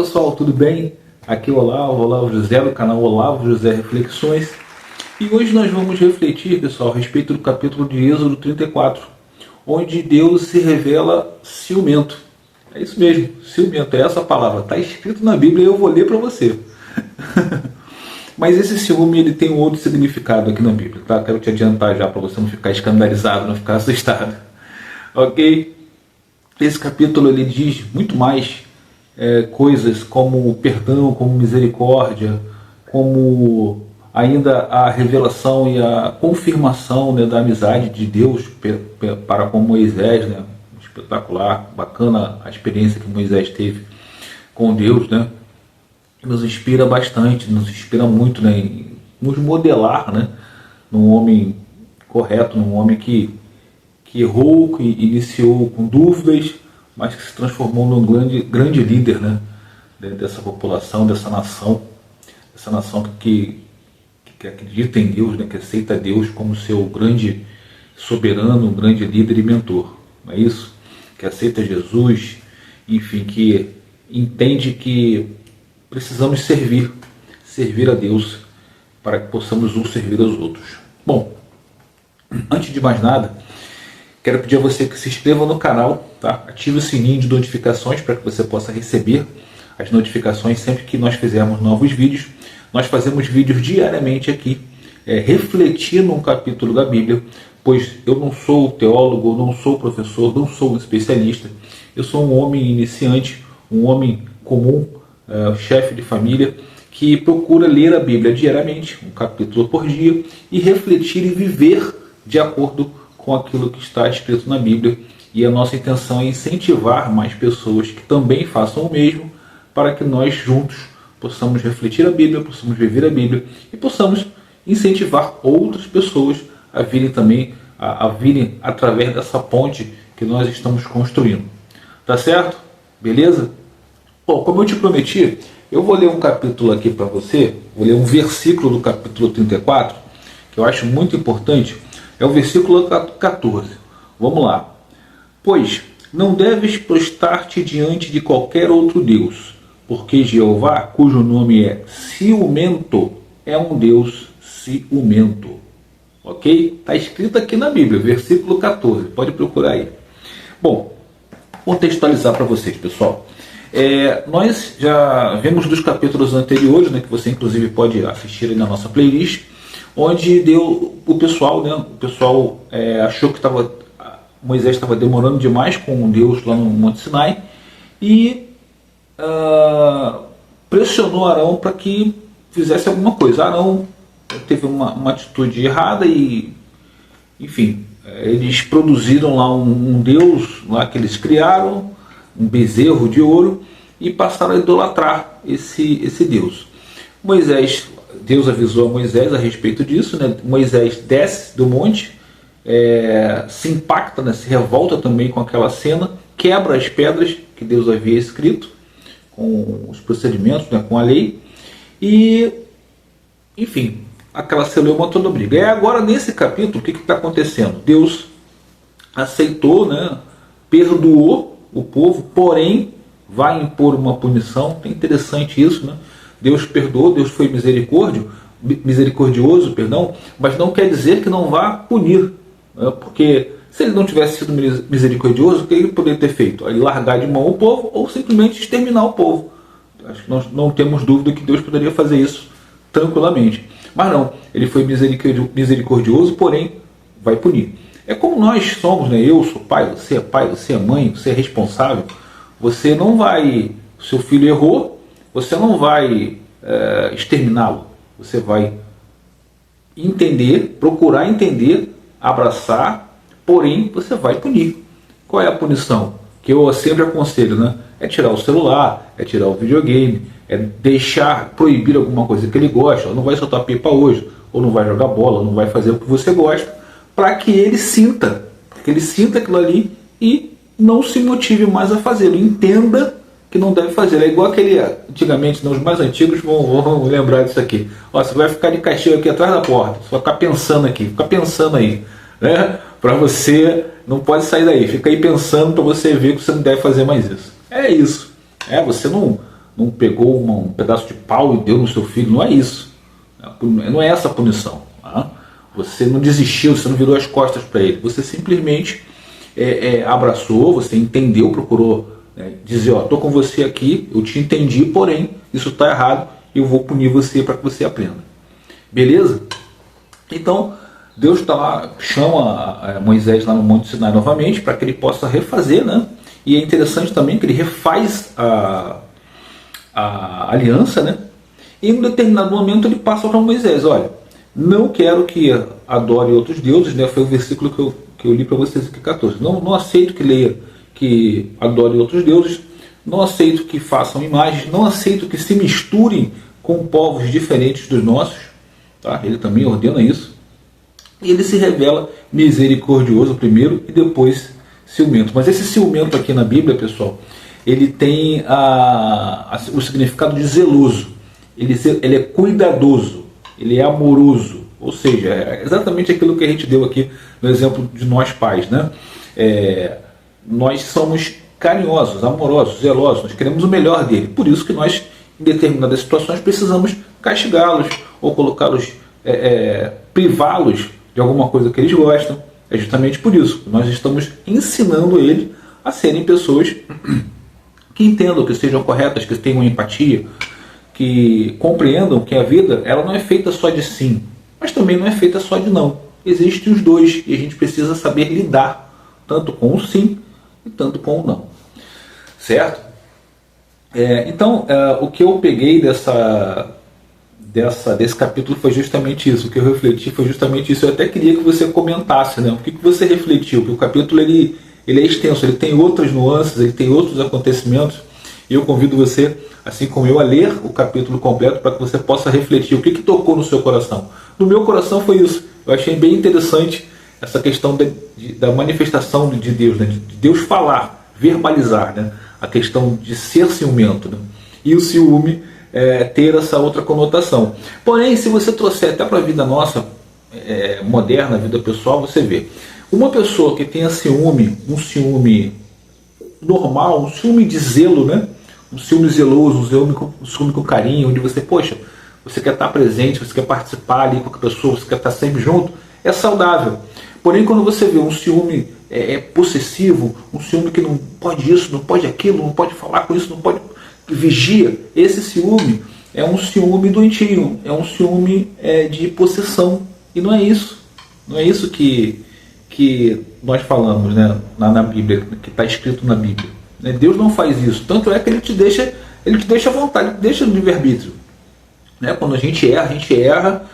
pessoal, tudo bem? Aqui é o Olavo José, do canal Olavo José Reflexões. E hoje nós vamos refletir, pessoal, a respeito do capítulo de Êxodo 34, onde Deus se revela ciumento. É isso mesmo, ciumento, é essa palavra, está escrito na Bíblia e eu vou ler para você. Mas esse ciúme ele tem um outro significado aqui na Bíblia, tá? Quero te adiantar já para você não ficar escandalizado, não ficar assustado. Ok? Esse capítulo ele diz muito mais coisas como perdão, como misericórdia, como ainda a revelação e a confirmação, né, da amizade de Deus para com Moisés, né? Espetacular, bacana a experiência que Moisés teve com Deus, né? Nos inspira bastante, nos inspira muito, né, em nos modelar, né, num homem correto, num homem que errou, que iniciou com dúvidas, mas que se transformou num grande líder, né, dessa população, dessa nação que acredita em Deus, né, que aceita Deus como seu grande soberano, grande líder e mentor, não é isso? Que aceita Jesus, enfim, que entende que precisamos servir a Deus para que possamos uns servir aos outros. Bom, antes de mais nada, quero pedir a você que se inscreva no canal, tá? Ative o sininho de notificações para que você possa receber as notificações sempre que nós fizermos novos vídeos. Nós fazemos vídeos diariamente aqui, refletindo um capítulo da Bíblia, pois eu não sou teólogo, não sou professor, não sou um especialista. Eu sou um homem iniciante, um homem comum, chefe de família, que procura ler a Bíblia diariamente, um capítulo por dia, e refletir e viver de acordo com aquilo que está escrito na Bíblia. E a nossa intenção é incentivar mais pessoas que também façam o mesmo, para que nós juntos possamos refletir a Bíblia, possamos viver a Bíblia e possamos incentivar outras pessoas a virem também, a virem através dessa ponte que nós estamos construindo. Tá certo? Beleza? Bom, como eu te prometi, eu vou ler um capítulo aqui para você, vou ler um versículo do capítulo 34, que eu acho muito importante, é o versículo 14. Vamos lá. Pois não deves prostrar-te diante de qualquer outro Deus, porque Jeová, cujo nome é ciumento, é um Deus ciumento. Ok? Está escrito aqui na Bíblia, versículo 14, pode procurar aí. Bom, contextualizar para vocês, pessoal. Nós já vimos dos capítulos anteriores, né, que você inclusive pode assistir aí na nossa playlist, onde o pessoal achou que Moisés estava demorando demais com Deus lá no Monte Sinai e pressionou Arão para que fizesse alguma coisa. Arão teve uma atitude errada e, enfim, eles produziram lá um Deus lá que eles criaram, um bezerro de ouro, e passaram a idolatrar esse Deus. Deus avisou a Moisés a respeito disso, né? Moisés desce do monte, se impacta, né? Se revolta também com aquela cena, quebra as pedras que Deus havia escrito, com os procedimentos, né? Com a lei, e, enfim, aquela celeuma toda briga. E agora, nesse capítulo, o que está acontecendo? Deus aceitou, né? Perdoou o povo, porém vai impor uma punição. É interessante isso, né? Deus perdoou, Deus foi misericordioso, mas não quer dizer que não vá punir, né? Porque se ele não tivesse sido misericordioso, o que ele poderia ter feito? Ele largar de mão o povo ou simplesmente exterminar o povo. Acho que nós não temos dúvida que Deus poderia fazer isso tranquilamente. Mas não, ele foi misericordioso, porém vai punir. É como nós somos, né? Eu sou pai, você é mãe, você é responsável. Você não vai, seu filho errou, você não vai exterminá-lo. Você vai entender, procurar entender, abraçar, porém você vai punir. Qual é a punição? Que eu sempre aconselho, né? É tirar o celular, é tirar o videogame, é proibir alguma coisa que ele gosta, ou não vai soltar pipa hoje, ou não vai jogar bola, ou não vai fazer o que você gosta, para que ele sinta aquilo ali e não se motive mais a fazê-lo, entenda que não deve fazer. É igual aquele, antigamente, os mais antigos vão lembrar disso aqui. Ó, você vai ficar de castigo aqui atrás da porta, você vai ficar pensando aqui, fica pensando aí, né? Para você, não pode sair daí, fica aí pensando para você ver que você não deve fazer mais isso. É isso. Você não pegou um pedaço de pau e deu no seu filho. Não é isso. Não é essa a punição. Tá? Você não desistiu, você não virou as costas para ele. Você simplesmente abraçou, você entendeu, procurou dizer, estou com você aqui, eu te entendi, porém, isso está errado, eu vou punir você para que você aprenda. Beleza? Então, Deus está lá, chama Moisés lá no Monte Sinai novamente, para que ele possa refazer, né? E é interessante também que ele refaz a aliança, né? E em um determinado momento ele passa para Moisés, olha, não quero que adore outros deuses, né? Foi o versículo que eu li para vocês aqui, 14. Não aceito que leia que adore outros deuses, não aceito que façam imagens, não aceito que se misturem com povos diferentes dos nossos, tá? Ele também ordena isso. E ele se revela misericordioso primeiro e depois ciumento. Mas esse ciumento aqui na Bíblia, pessoal, ele tem o significado de zeloso. Ele é cuidadoso, ele é amoroso. Ou seja, é exatamente aquilo que a gente deu aqui no exemplo de nós pais, né? Nós somos carinhosos, amorosos, zelosos, nós queremos o melhor dele. Por isso que nós, em determinadas situações, precisamos castigá-los ou colocá-los, privá-los de alguma coisa que eles gostam. É justamente por isso que nós estamos ensinando ele a serem pessoas que entendam, que sejam corretas, que tenham empatia, que compreendam que a vida ela não é feita só de sim, mas também não é feita só de não. Existem os dois e a gente precisa saber lidar tanto com o sim e tanto com o não. Certo? Então, o que eu peguei desse capítulo foi justamente isso. O que eu refleti foi justamente isso. Eu até queria que você comentasse, né? O que você refletiu? Porque o capítulo ele é extenso, ele tem outras nuances, ele tem outros acontecimentos. E eu convido você, assim como eu, a ler o capítulo completo para que você possa refletir o que tocou no seu coração. No meu coração foi isso. Eu achei bem interessante essa questão da manifestação de Deus, né? De Deus falar, verbalizar, né? A questão de ser ciumento, né? E o ciúme ter essa outra conotação. Porém, se você trouxer até para a vida nossa, moderna, a vida pessoal, você vê. Uma pessoa que tenha ciúme, um ciúme normal, um ciúme de zelo, né? Um ciúme zeloso, um ciúme com carinho, onde você, poxa, você quer estar presente, você quer participar ali com a pessoa, você quer estar sempre junto, é saudável. Porém, quando você vê um ciúme possessivo, um ciúme que não pode isso, não pode aquilo, não pode falar com isso, não pode... vigia, esse ciúme é um ciúme doentio, é um ciúme de possessão. E não é isso. Não é isso que nós falamos, né, na Bíblia, que está escrito na Bíblia. Deus não faz isso. Tanto é que ele te deixa à vontade, ele te deixa no livre-arbítrio. Quando a gente erra,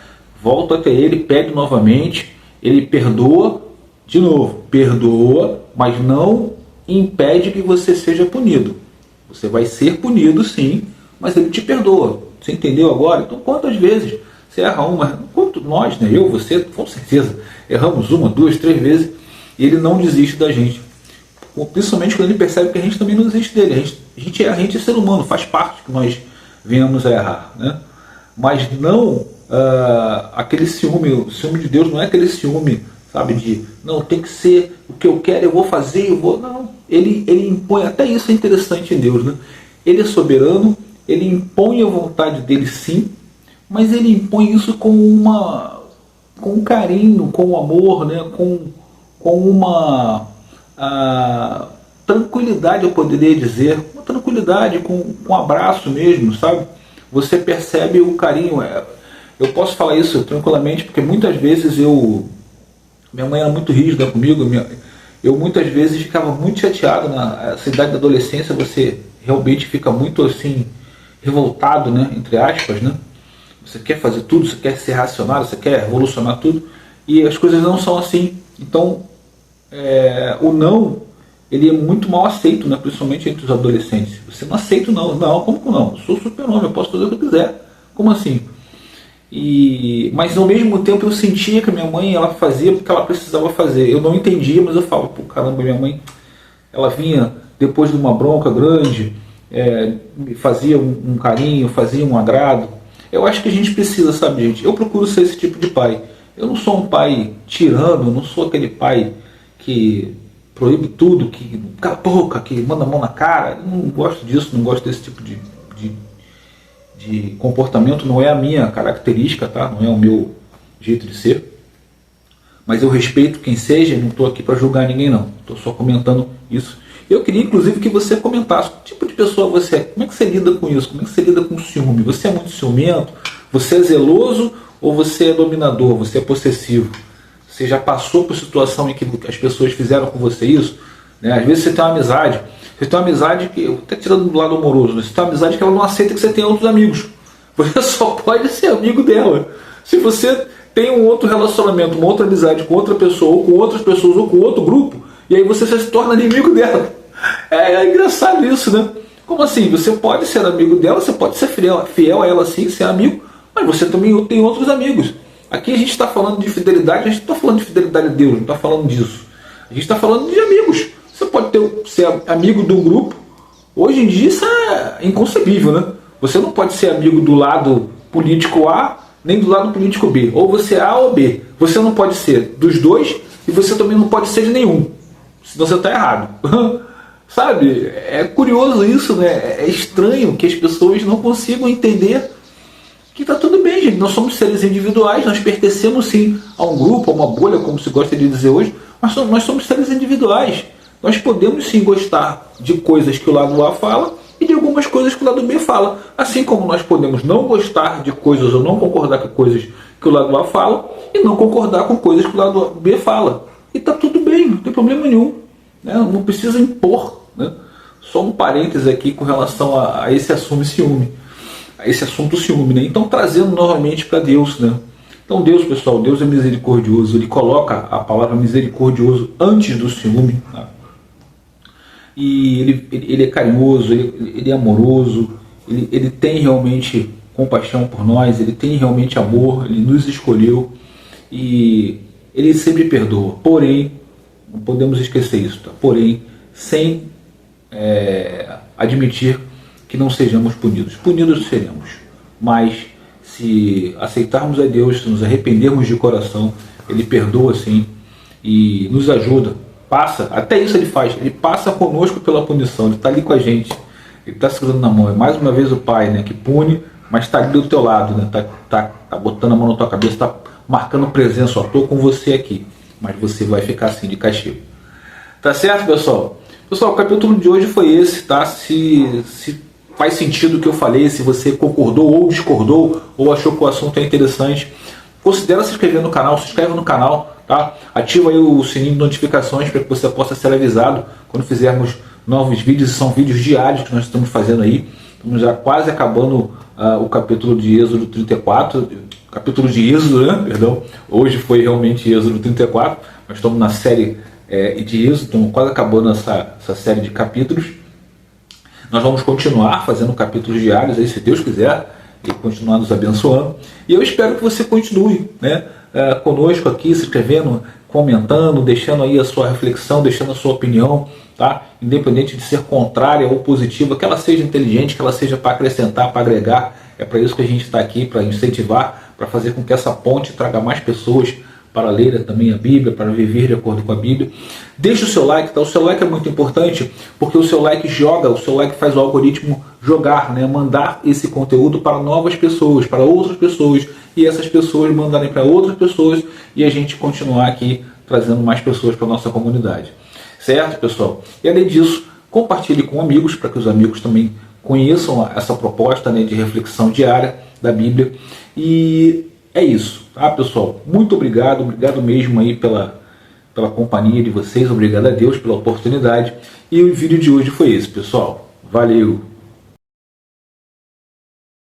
volta até ele, pede novamente, ele perdoa, de novo, perdoa, mas não impede que você seja punido. Você vai ser punido, sim, mas ele te perdoa. Você entendeu agora? Então, quantas vezes você erra uma? Quanto nós, né? Eu, você, com certeza, erramos 1, 2, 3 vezes e ele não desiste da gente. Principalmente quando ele percebe que a gente também não desiste dele. A gente erra, a gente é ser humano, faz parte que nós venhamos a errar, né? Mas não aquele ciúme, o ciúme de Deus não é aquele ciúme, sabe, de não, tem que ser o que eu quero, eu vou fazer, eu vou... Não, ele impõe, até isso é interessante em Deus, né? Ele é soberano, ele impõe a vontade dele sim, mas ele impõe isso com um carinho, com um amor, né? com uma tranquilidade, eu poderia dizer, uma tranquilidade, com um abraço mesmo, sabe? Você percebe o carinho. Eu posso falar isso tranquilamente, porque muitas vezes minha mãe era muito rígida comigo, eu muitas vezes ficava muito chateado. Na idade da adolescência você realmente fica muito assim, revoltado, né, entre aspas, né? Você quer fazer tudo, você quer ser racionário, você quer revolucionar tudo, e as coisas não são assim. Então, o não, ele é muito mal aceito, né, principalmente entre os adolescentes. Você não aceita o não. Não, como que não? Eu sou super-homem, eu posso fazer o que eu quiser. Como assim? Mas ao mesmo tempo eu sentia que a minha mãe, ela fazia porque ela precisava fazer. Eu não entendia, mas eu falo, pô, caramba, minha mãe, ela vinha depois de uma bronca grande, fazia um carinho, fazia um agrado. Eu acho que a gente precisa, sabe, gente? Eu procuro ser esse tipo de pai. Eu não sou um pai tirano, não sou aquele pai que proíbe tudo, que cala a boca, que manda a mão na cara. Eu não gosto disso, não gosto desse tipo de de comportamento, não é a minha característica, tá? Não é o meu jeito de ser, mas eu respeito quem seja, não estou aqui para julgar ninguém não, estou só comentando isso. Eu queria inclusive que você comentasse que tipo de pessoa você é, como é que você lida com isso, como é que você lida com o ciúme, você é muito ciumento, você é zeloso ou você é dominador, você é possessivo, você já passou por situação em que as pessoas fizeram com você isso, né? Às vezes você tem uma amizade que, até tirando do lado amoroso, você tem uma amizade que ela não aceita que você tenha outros amigos, você só pode ser amigo dela. Se você tem um outro relacionamento, uma outra amizade com outra pessoa, ou com outras pessoas, ou com outro grupo, e aí você se torna inimigo dela. É engraçado isso, né? Como assim? Você pode ser amigo dela, você pode ser fiel a ela sim, ser amigo, mas você também tem outros amigos. Aqui a gente está falando de fidelidade, a gente não está falando de fidelidade a Deus, não está falando disso. A gente está falando de amigos. Você pode ser amigo do grupo. Hoje em dia isso é inconcebível, né? Você não pode ser amigo do lado político A, nem do lado político B. Ou você é A ou B. Você não pode ser dos dois e você também não pode ser de nenhum. Senão você está errado. Sabe? É curioso isso, né? É estranho que as pessoas não consigam entender que está tudo bem, gente. Nós somos seres individuais, nós pertencemos sim a um grupo, a uma bolha, como se gosta de dizer hoje, mas nós somos seres individuais. Nós podemos sim gostar de coisas que o lado A fala e de algumas coisas que o lado B fala. Assim como nós podemos não gostar de coisas ou não concordar com coisas que o lado A fala e não concordar com coisas que o lado B fala. E está tudo bem, não tem problema nenhum. Né? Não precisa impor. Né? Só um parêntese aqui com relação a esse assunto ciúme. A esse assunto ciúme. Né? Então trazendo novamente para Deus. Né? Então Deus, pessoal, Deus é misericordioso. Ele coloca a palavra misericordioso antes do ciúme. Né? E ele é carinhoso, ele é amoroso, ele tem realmente compaixão por nós, ele tem realmente amor, ele nos escolheu e ele sempre perdoa. Porém, não podemos esquecer isso, tá? Porém, sem admitir que não sejamos punidos. Punidos seremos, mas se aceitarmos a Deus, se nos arrependermos de coração, ele perdoa sim e nos ajuda. Passa, até isso ele faz, ele passa conosco pela punição, ele está ali com a gente, ele está segurando na mão. É mais uma vez o Pai, né, que pune, mas está ali do teu lado, né, tá botando a mão na tua cabeça, está marcando presença, estou com você aqui, mas você vai ficar assim de castigo. Tá certo, pessoal? Pessoal, o capítulo de hoje foi esse, tá? Se faz sentido o que eu falei, se você concordou ou discordou, ou achou que o assunto é interessante, considera se inscrever no canal, se inscreve no canal, tá? Ativa aí o sininho de notificações para que você possa ser avisado quando fizermos novos vídeos. São vídeos diários que nós estamos fazendo aí. Estamos já quase acabando o capítulo de Êxodo 34, capítulo de Êxodo, né? Perdão. Hoje foi realmente Êxodo 34, nós estamos na série de Êxodo, estamos quase acabando essa série de capítulos. Nós vamos continuar fazendo capítulos diários, aí, se Deus quiser, e continuar nos abençoando. E eu espero que você continue, né, conosco aqui, se inscrevendo, comentando, deixando aí a sua reflexão, deixando a sua opinião, tá? Independente de ser contrária ou positiva, que ela seja inteligente, que ela seja para acrescentar, para agregar. É para isso que a gente está aqui, para incentivar, para fazer com que essa ponte traga mais pessoas para ler também a Bíblia, para viver de acordo com a Bíblia. Deixe o seu like, tá? O seu like é muito importante, porque o seu like faz o algoritmo jogar, né? Mandar esse conteúdo para novas pessoas, para outras pessoas, e essas pessoas mandarem para outras pessoas, e a gente continuar aqui trazendo mais pessoas para a nossa comunidade. Certo, pessoal? E além disso, compartilhe com amigos, para que os amigos também conheçam essa proposta, né, de reflexão diária da Bíblia. E é isso, tá, pessoal? Muito obrigado mesmo aí pela companhia de vocês, obrigado a Deus pela oportunidade. E o vídeo de hoje foi esse, pessoal. Valeu!